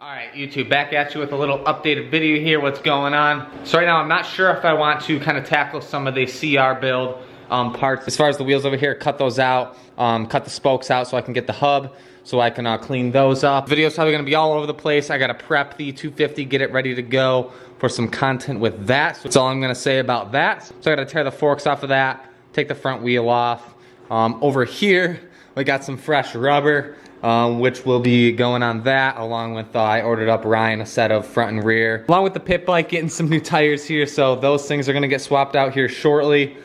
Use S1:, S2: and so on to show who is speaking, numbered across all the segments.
S1: Alright YouTube, back at you with a little updated video here, what's going on. So right now I'm not sure if I want to kind of tackle some of the CR build parts. As far as the wheels over here, cut those out, cut the spokes out so I can get the hub, so I can clean those up. The video's probably gonna be all over the place. I gotta prep the 250, get it ready to go for some content with that. So that's all I'm gonna say about that. So I gotta tear the forks off of that, take the front wheel off. Over here, we got some fresh rubber. Which will be going on that, along with I ordered up Ryan a set of front and rear, along with the pit bike, getting some new tires here, so those things are gonna get swapped out here shortly.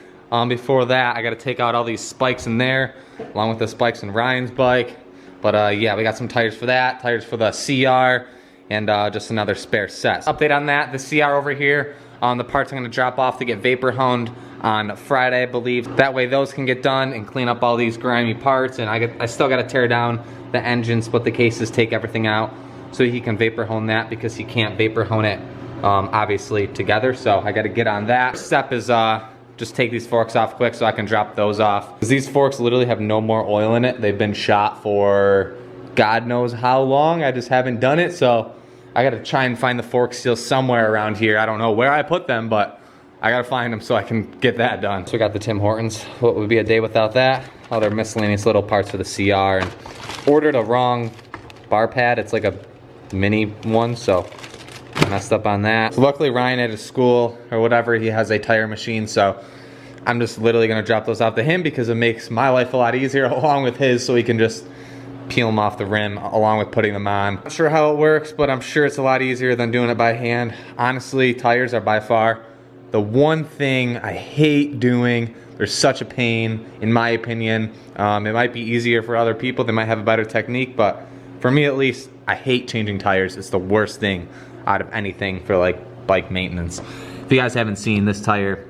S1: Before that, I gotta take out all these spikes in there, along with the spikes in Ryan's bike. But yeah, we got some tires for that, tires for the CR, and just another spare set. Update on that, the CR over here, the parts I'm gonna drop off to get vapor honed on Friday, I believe. That way those can get done and clean up all these grimy parts, and I still gotta tear down the engine, split the cases, take everything out so he can vapor hone that, because he can't vapor hone it obviously together, so I gotta get on that. First step is just take these forks off quick so I can drop those off, because these forks literally have no more oil in it. They've been shot for God knows how long. I just haven't done it, so I gotta try and find the fork seals somewhere around here. I don't know where I put them, but I gotta find them so I can get that done. So we got the Tim Hortons. What would be a day without that? Other miscellaneous little parts for the CR, and ordered a wrong bar pad. It's like a mini one, so I messed up on that. So luckily Ryan at his school or whatever, he has a tire machine, so I'm just literally gonna drop those off to him because it makes my life a lot easier along with his, so he can just peel them off the rim along with putting them on. Not sure how it works, but I'm sure it's a lot easier than doing it by hand. Honestly, tires are by far the one thing I hate doing. They're such a pain, in my opinion. It might be easier for other people. They might have a better technique, but for me at least, I hate changing tires. It's the worst thing out of anything for like bike maintenance. If you guys haven't seen this tire,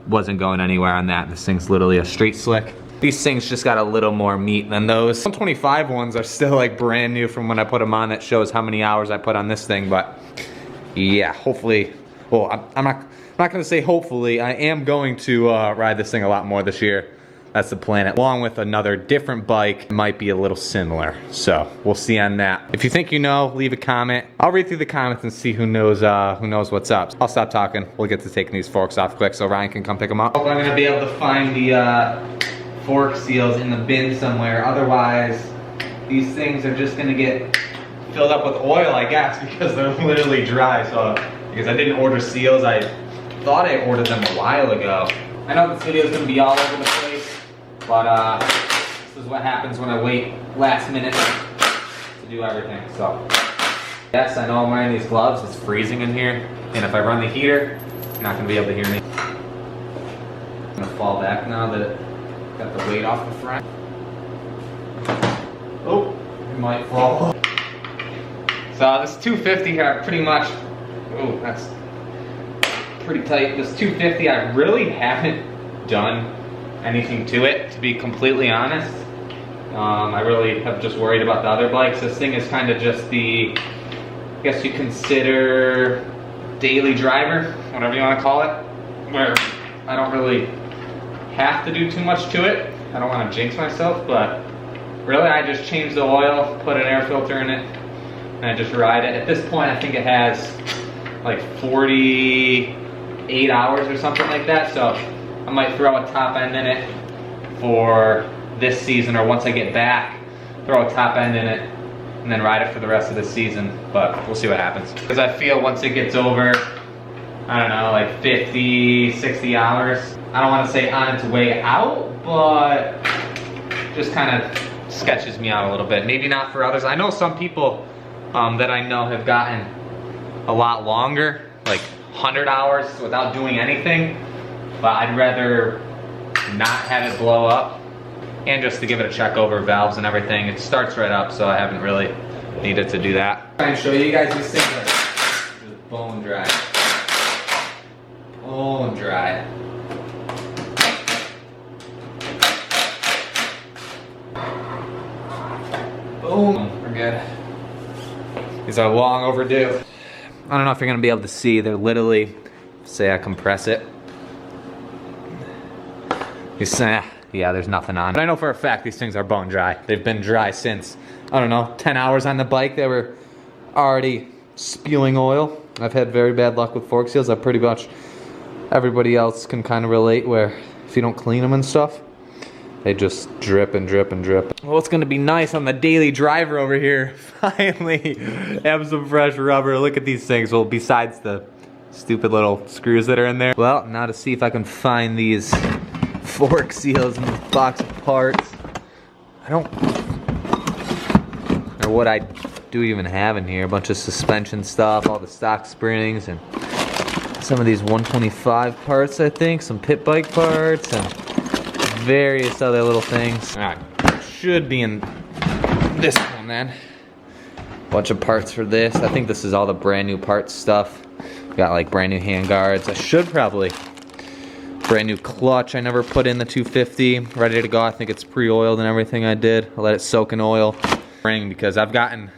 S1: wasn't going anywhere on that. This thing's literally a straight slick. These things just got a little more meat than those. 125 ones are still like brand new from when I put them on. That shows how many hours I put on this thing, but yeah, hopefully, well, I'm not gonna say hopefully, I am going to ride this thing a lot more this year. That's the plan. Along with another different bike, it might be a little similar. So we'll see on that. If you think you know, leave a comment. I'll read through the comments and see who knows what's up. I'll stop talking. We'll get to taking these forks off quick so Ryan can come pick them up. Hope I'm gonna be able to find the fork seals in the bin somewhere. Otherwise, these things are just gonna get filled up with oil, I guess, because they're literally dry. So, because I didn't order seals, I thought I ordered them a while ago. I know this video is gonna be all over the place, but this is what happens when I wait last minute to do everything. So, yes, I know I'm wearing these gloves. It's freezing in here, and if I run the heater, you're not gonna be able to hear me. I'm gonna fall back now that it got the weight off the front. Oh, it might fall. So this 250 here, I pretty much, oh, that's pretty tight. This 250, I really haven't done anything to it, to be completely honest. I really have just worried about the other bikes. This thing is kind of just the, I guess you consider daily driver, whatever you want to call it, where I don't really have to do too much to it. I don't want to jinx myself, but really I just changed the oil, put an air filter in it, and I just ride it. At this point, I think it has like 48 hours or something like that, so I might throw a top end in it for this season, or once I get back, throw a top end in it and then ride it for the rest of the season, but we'll see what happens. Because I feel once it gets over, I don't know, like 50, 60 hours, I don't want to say on its way out, but just kind of sketches me out a little bit. Maybe not for others. I know some people that I know have gotten a lot longer, like 100 hours without doing anything, but I'd rather not have it blow up, and just to give it a check over valves and everything. It starts right up, so I haven't really needed to do that. Try and show you guys these things are just bone dry. Bone dry. Boom, we're good. These are long overdue. I don't know if you're gonna be able to see, they're literally, say I compress it. You yeah, there's nothing on. But I know for a fact these things are bone dry. They've been dry since, I don't know, 10 hours on the bike. They were already spewing oil. I've had very bad luck with fork seals. I pretty much, everybody else can kind of relate where if you don't clean them and stuff, they just drip and drip and drip. Well, it's gonna be nice on the daily driver over here. Finally have some fresh rubber. Look at these things. Well, besides the stupid little screws that are in there. Well, now to see if I can find these fork seals in this box of parts. I don't know what I do even have in here. A bunch of suspension stuff, all the stock springs, and some of these 125 parts, I think, some pit bike parts, and various other little things. Alright, should be in this one then. Bunch of parts for this. I think this is all the brand new parts stuff. Got like brand new hand guards. I should probably. Brand new clutch I never put in the 250. Ready to go. I think it's pre-oiled and everything I did. I let it soak in oil. Because I've gotten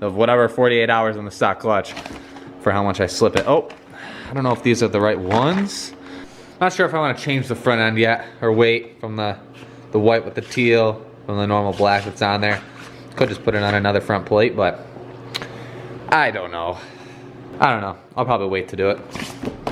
S1: of whatever 48 hours on the stock clutch for how much I slip it. Oh, I don't know if these are the right ones. Not sure if I want to change the front end yet or wait from the white with the teal from the normal black that's on there. Could just put it on another front plate, but I don't know. I'll probably wait to do it.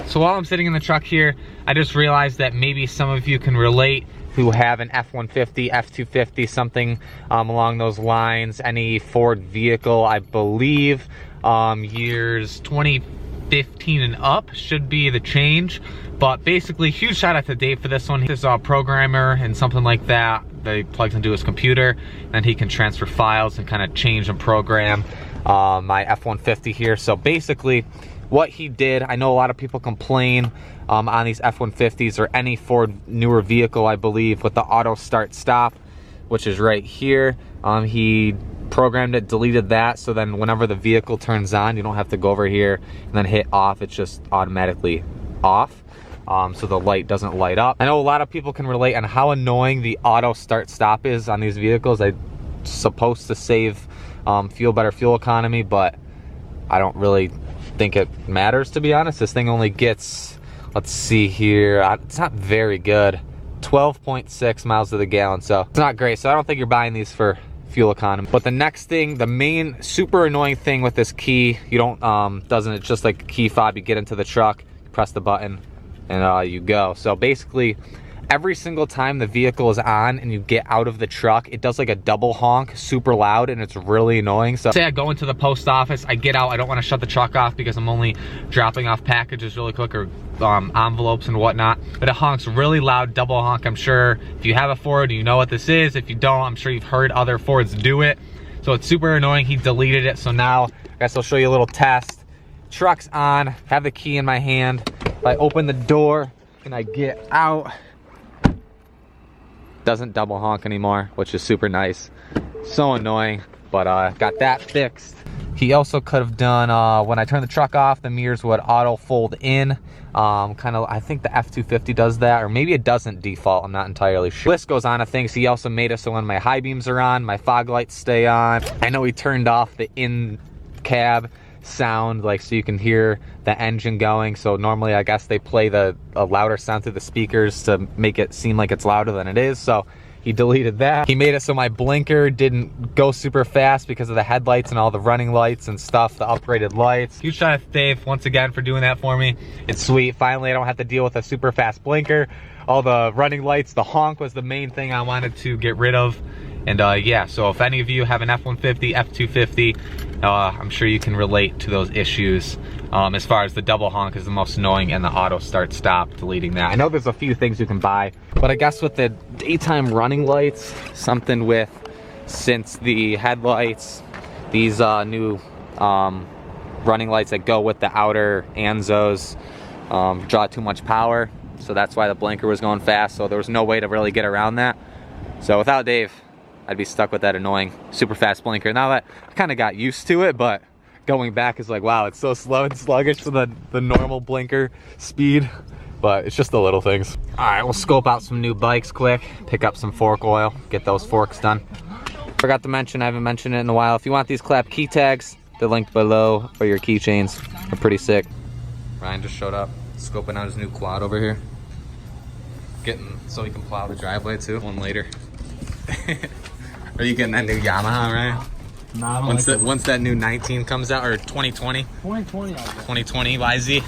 S1: So while I'm sitting in the truck here, I just realized that maybe some of you can relate who have an F-150, F-250, something along those lines. Any Ford vehicle, I believe, years 2015 and up should be the change. But basically, huge shout out to Dave for this one. He's a programmer and something like that he plugs into his computer, and he can transfer files and kind of change and program my F-150 here. So basically, what he did, I know a lot of people complain on these F-150s or any Ford newer vehicle, I believe, with the auto start stop, which is right here. He programmed it, deleted that, so then whenever the vehicle turns on, you don't have to go over here and then hit off. It's just automatically off. So the light doesn't light up. I know a lot of people can relate on how annoying the auto start stop is on these vehicles. It's supposed to save better fuel economy, but I don't really think it matters, to be honest. This thing only gets, let's see here, it's not very good, 12.6 miles to the gallon, so it's not great. So I don't think you're buying these for fuel economy. But the next thing, the main super annoying thing with this key, you don't it's just like a key fob. You get into the truck, you press the button, and you go. So basically, every single time the vehicle is on and you get out of the truck, it does like a double honk, super loud, and it's really annoying. So say I go into the post office, I get out, I don't want to shut the truck off because I'm only dropping off packages really quick, or envelopes and whatnot, but it honks really loud, double honk. I'm sure if you have a Ford, you know what this is. If you don't, I'm sure you've heard other Fords do it. So it's super annoying. He deleted it. So now I guess I'll show you a little test. Truck's on, have the key in my hand. If I open the door and I get out, doesn't double honk anymore, which is super nice. So annoying, but got that fixed. He also could have done, when I turn the truck off, the mirrors would auto fold in. Kind of, I think the F-250 does that, or maybe it doesn't default, I'm not entirely sure. List goes on of things. He also made it so when my high beams are on, my fog lights stay on. I know he turned off the in-cab sound, like, so you can hear the engine going. So normally I guess they play a louder sound through the speakers to make it seem like it's louder than it is. So he deleted that. He made it so my blinker didn't go super fast because of the headlights and all the running lights and stuff, the upgraded lights. Huge shout out to Dave once again for doing that for me. It's sweet. Finally, I don't have to deal with a super fast blinker. All the running lights, the honk was the main thing I wanted to get rid of. And yeah, so if any of you have an F-150, F-250, I'm sure you can relate to those issues. As far as the double honk is the most annoying, and the auto start stop, deleting that. I know there's a few things you can buy, but I guess with the daytime running lights, something with, since the headlights, these new running lights that go with the outer Anzos draw too much power. So that's why the blinker was going fast. So there was no way to really get around that. So without Dave, I'd be stuck with that annoying super fast blinker. Now that I kind of got used to it, but going back is like, wow, it's so slow and sluggish to the normal blinker speed. But it's just the little things. All right, we'll scope out some new bikes quick, pick up some fork oil, get those forks done. Forgot to mention, I haven't mentioned it in a while, if you want these clap key tags, they're linked below for your keychains. They're pretty sick. Ryan just showed up, scoping out his new quad over here. Getting so we can plow the driveway too. One later. Are you getting that new Yamaha, right?
S2: Nah,
S1: Once that new 19 comes out, or 2020?
S2: 2020.
S1: 2020 YZ.